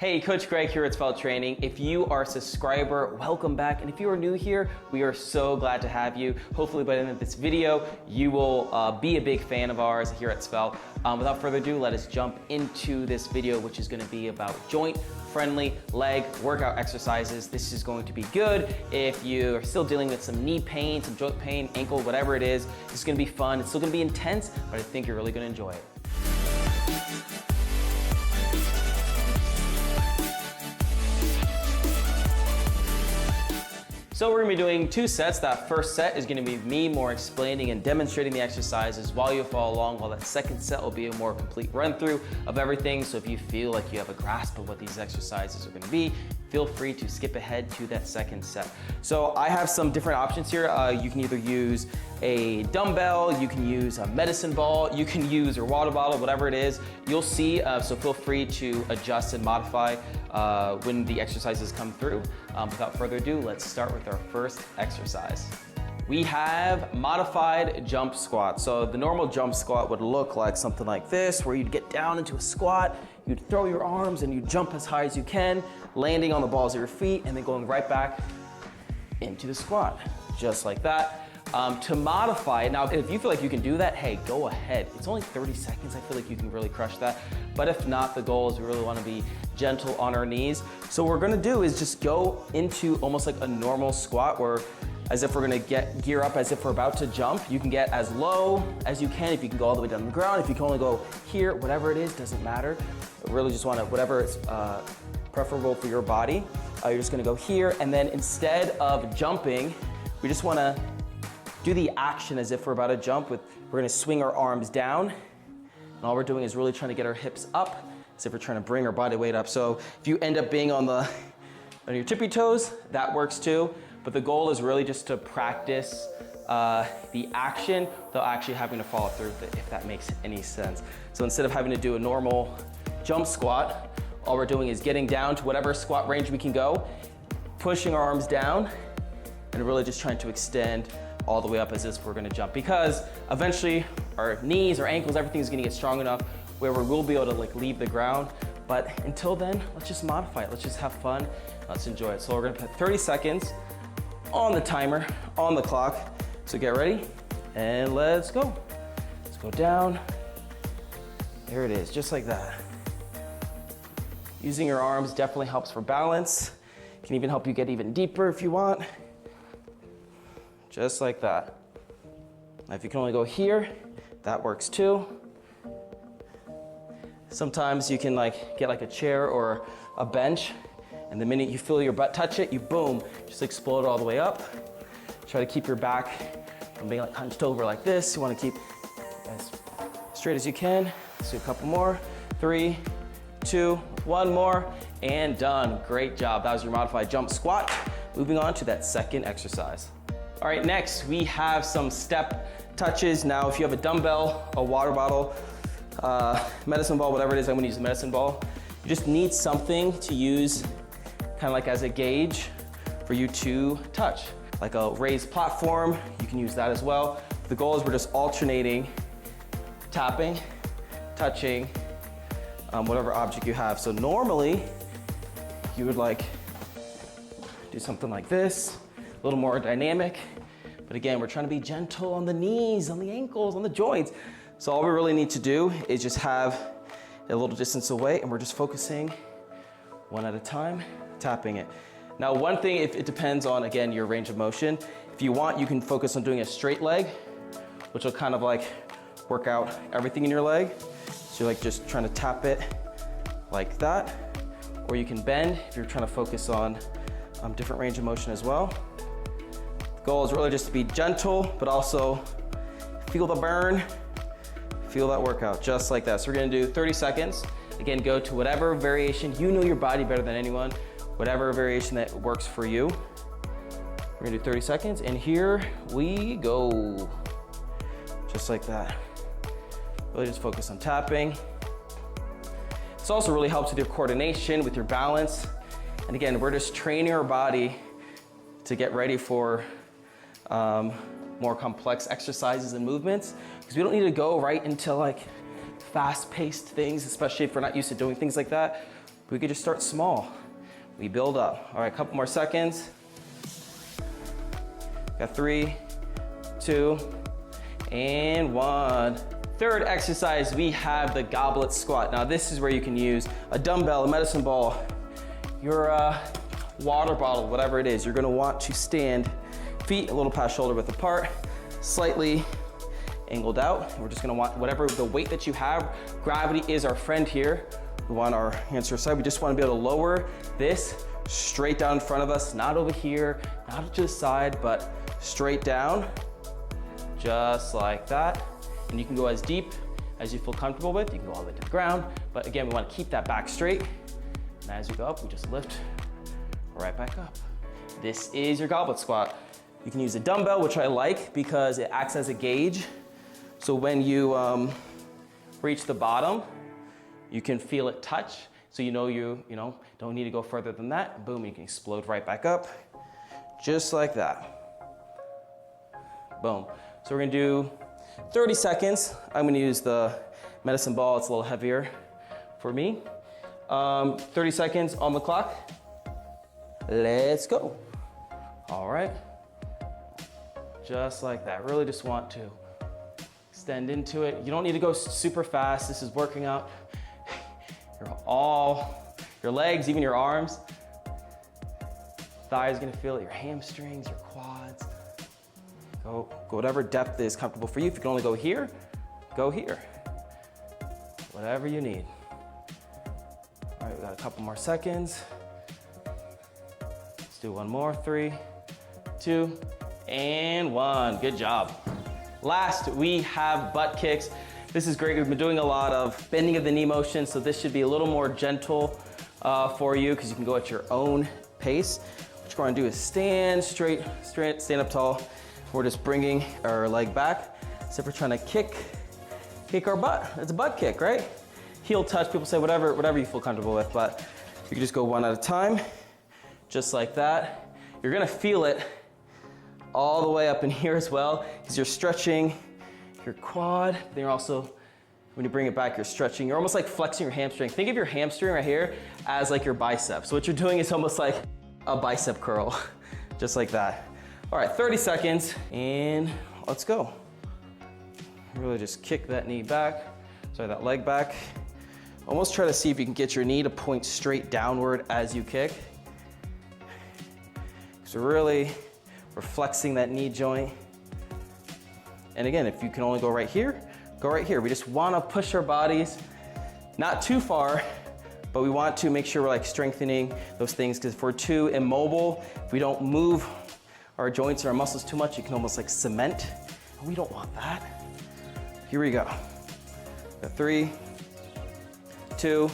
Hey, Coach Greg here at Svelte Training. If you are a subscriber, welcome back. And if you are new here, we are so glad to have you. Hopefully by the end of this video, you will be a big fan of ours here at Svelte. Without further ado, let us jump into this video, which is gonna be about joint-friendly leg workout exercises. This is going to be good if you're still dealing with some knee pain, some joint pain, ankle, whatever it is. This is gonna be fun. It's still gonna be intense, but I think you're really gonna enjoy it. So we're gonna be doing two sets. That first set is gonna be me more explaining and demonstrating the exercises while you follow along, while that second set will be a more complete run through of everything. So if you feel like you have a grasp of what these exercises are gonna be, feel free to skip ahead to that second set. So I have some different options here. You can either use a dumbbell, you can use a medicine ball, you can use your water bottle, whatever it is, you'll see. So feel free to adjust and modify when the exercises come through. Without further ado, let's start with our first exercise. We have modified jump squat. So the normal jump squat would look like something like this, where you'd get down into a squat, you'd throw your arms and you jump as high as you can, landing on the balls of your feet and then going right back into the squat, just like that. To modify it, now if you feel like you can do that, hey, go ahead. It's only 30 seconds, I feel like you can really crush that. But if not, the goal is we really wanna be gentle on our knees. So what we're gonna do is just go into almost like a normal squat, where as if we're gonna gear up as if we're about to jump. You can get as low as you can, if you can go all the way down to the ground, if you can only go here, whatever it is, doesn't matter. Really just wanna, whatever is preferable for your body. You're just gonna go here, and then instead of jumping, we just wanna do the action as if we're about to jump. We're gonna swing our arms down, and all we're doing is really trying to get our hips up, as if we're trying to bring our body weight up. So if you end up being on your tippy toes, that works too. But the goal is really just to practice the action without actually having to follow through with it, if that makes any sense. So instead of having to do a normal jump squat, all we're doing is getting down to whatever squat range we can go, pushing our arms down, and really just trying to extend all the way up as if we're gonna jump. Because eventually our knees, our ankles, everything's gonna get strong enough where we will be able to leave the ground. But until then, let's just modify it. Let's just have fun. Let's enjoy it. So we're gonna put 30 seconds on the timer, on the clock. So get ready and let's go. Let's go down. There it is, just like that. Using your arms definitely helps for balance. Can even help you get even deeper if you want. Just like that. Now if you can only go here, that works too. Sometimes you can get a chair or a bench, and the minute you feel your butt touch it, you boom, just explode all the way up. Try to keep your back from being hunched over like this. You want to keep as straight as you can. Let's do a couple more. 3, 2, 1 more, and done. Great job. That was your modified jump squat. Moving on to that second exercise. All right, next we have some step touches. Now, if you have a dumbbell, a water bottle, medicine ball, whatever it is, I'm gonna use a medicine ball. You just need something to use kind of as a gauge for you to touch. Like a raised platform, you can use that as well. The goal is we're just alternating, tapping, touching, whatever object you have. So normally, you would do something like this, a little more dynamic. But again, we're trying to be gentle on the knees, on the ankles, on the joints. So all we really need to do is just have a little distance away, and we're just focusing one at a time, tapping it. Now, one thing, if it depends on, again, your range of motion. If you want, you can focus on doing a straight leg, which will kind of work out everything in your leg. So you're just trying to tap it like that. Or you can bend if you're trying to focus on different range of motion as well. The goal is really just to be gentle, but also feel the burn, feel that workout, just like that. So we're gonna do 30 seconds. Again, go to whatever variation. You know your body better than anyone. Whatever variation that works for you. We're gonna do 30 seconds, and here we go. Just like that. Really just focus on tapping. This also really helps with your coordination, with your balance. And again, we're just training our body to get ready for more complex exercises and movements, because we don't need to go right into fast-paced things, especially if we're not used to doing things like that. We could just start small. We build up. All right, a couple more seconds. Got 3, 2, and 1. Third exercise, we have the goblet squat. Now this is where you can use a dumbbell, a medicine ball, your water bottle, whatever it is. You're gonna want to stand feet a little past shoulder width apart, slightly angled out. We're just gonna want whatever the weight that you have. Gravity is our friend here. We want our hands to our side. We just wanna be able to lower this straight down in front of us, not over here, not to the side, but straight down, just like that. And you can go as deep as you feel comfortable with. You can go all the way to the ground, but again, we wanna keep that back straight. And as you go up, we just lift right back up. This is your goblet squat. You can use a dumbbell, which I like because it acts as a gauge. So when you reach the bottom, you can feel it touch. So you know, don't need to go further than that. Boom, you can explode right back up, just like that. Boom. So we're gonna do 30 seconds. I'm gonna use the medicine ball. It's a little heavier for me. 30 seconds on the clock. Let's go. All right. Just like that. Really just want to extend into it. You don't need to go super fast. This is working out your legs, even your arms. Thighs gonna feel it, your hamstrings, your quads. Go whatever depth is comfortable for you. If you can only go here, go here. Whatever you need. All right, we got a couple more seconds. Let's do one more. 3, 2, and 1. Good job. Last, we have butt kicks. This is great. We've been doing a lot of bending of the knee motion, so this should be a little more gentle for you because you can go at your own pace. What you're going to do is stand straight, stand up tall. We're just bringing our leg back. So if we're trying to kick our butt, it's a butt kick, right? Heel touch, people say whatever you feel comfortable with, but you can just go one at a time, just like that. You're gonna feel it all the way up in here as well, because you're stretching your quad. Then you're also, when you bring it back, you're stretching. You're almost like flexing your hamstring. Think of your hamstring right here as like your bicep. So what you're doing is almost like a bicep curl, just like that. All right, 30 seconds, and let's go. Really just kick that knee back, that leg back. Almost try to see if you can get your knee to point straight downward as you kick. So really, we're flexing that knee joint. And again, if you can only go right here, go right here. We just wanna push our bodies, not too far, but we want to make sure we're like strengthening those things, because if we're too immobile, if we don't move our joints or our muscles too much, you can almost like cement. And we don't want that. Here we go. Got 3, 2,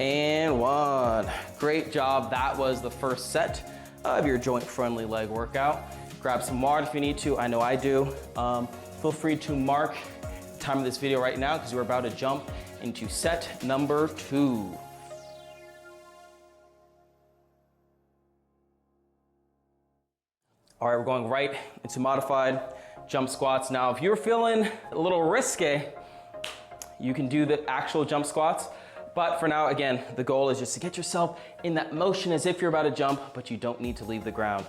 and 1. Great job. That was the first set of your joint-friendly leg workout. Grab some water if you need to. I know I do. Feel free to mark the time of this video right now because we're about to jump into set number 2. All right, we're going right into modified jump squats. Now, if you're feeling a little risque, you can do the actual jump squats. But for now, again, the goal is just to get yourself in that motion as if you're about to jump, but you don't need to leave the ground.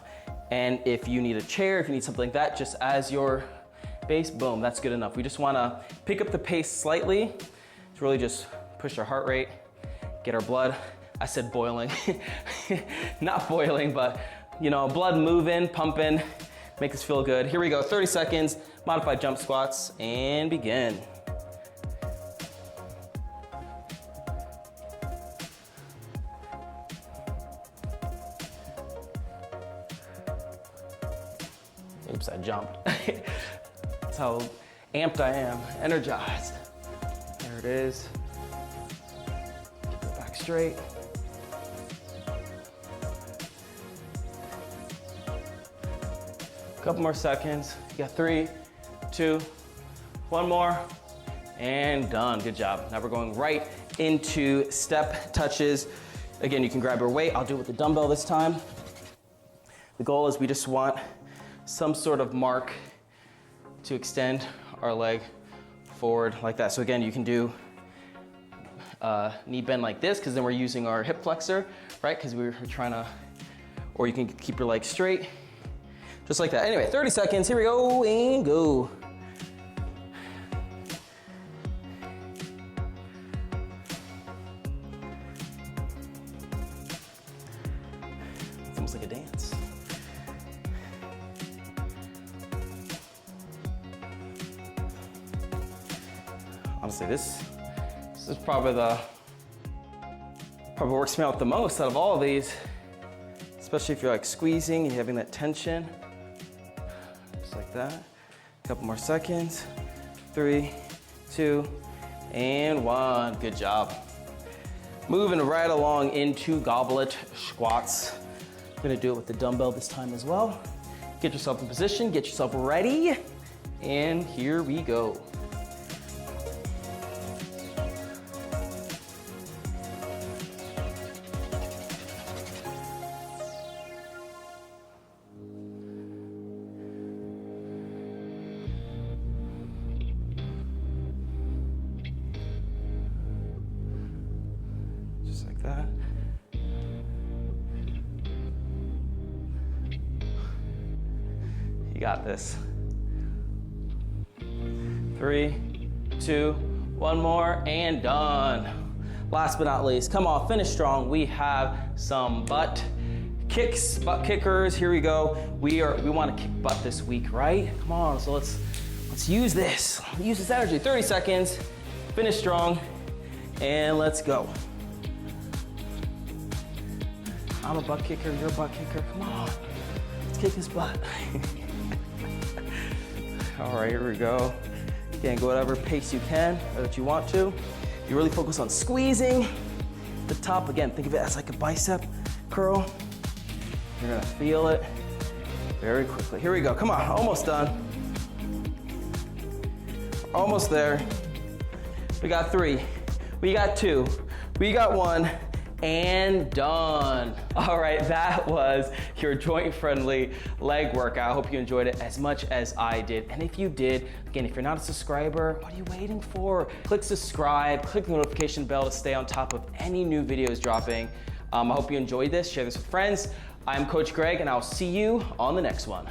And if you need a chair, if you need something like that, just as your base, boom, that's good enough. We just wanna pick up the pace slightly to really just push our heart rate, get our blood, I said boiling, not boiling, but blood moving, pumping, make us feel good. Here we go, 30 seconds, modified jump squats, and begin. Oops, I jumped. That's how amped I am, energized. There it is. Keep it back straight. Couple more seconds. You got 3, 2, 1 more, and done. Good job. Now we're going right into step touches. Again, you can grab your weight. I'll do it with the dumbbell this time. The goal is we just want some sort of mark to extend our leg forward like that. So again, you can do knee bend like this, because then we're using our hip flexor, right? Because we're trying to, or you can keep your legs straight, just like that. Anyway, 30 seconds, here we go, and go. It's almost like a dance. Honestly, this is probably works me out the most out of all of these, especially if you're like squeezing and having that tension. Just like that. A couple more seconds. 3, 2, and 1. Good job. Moving right along into goblet squats. I'm gonna do it with the dumbbell this time as well. Get yourself in position, get yourself ready, and here we go. Just like that. You got this. 3, 2, 1 more, and done. Last but not least, come on, finish strong. We have some butt kicks, butt kickers. Here we go. We want to kick butt this week, right? Come on, so let's use this. Use this energy. 30 seconds. Finish strong, and let's go. I'm a butt kicker, you're a butt kicker. Come on, let's kick his butt. All right, here we go. Again, go whatever pace you can or that you want to. You really focus on squeezing the top. Again, think of it as like a bicep curl. You're gonna feel it very quickly. Here we go, come on, almost done. Almost there. We got 3, we got 2, we got 1, and done. All right, that was your joint-friendly leg workout. I hope you enjoyed it as much as I did. And if you did, again, if you're not a subscriber, what are you waiting for? Click subscribe, click the notification bell to stay on top of any new videos dropping. I hope you enjoyed this. Share this with friends. I'm Coach Greg, and I'll see you on the next one.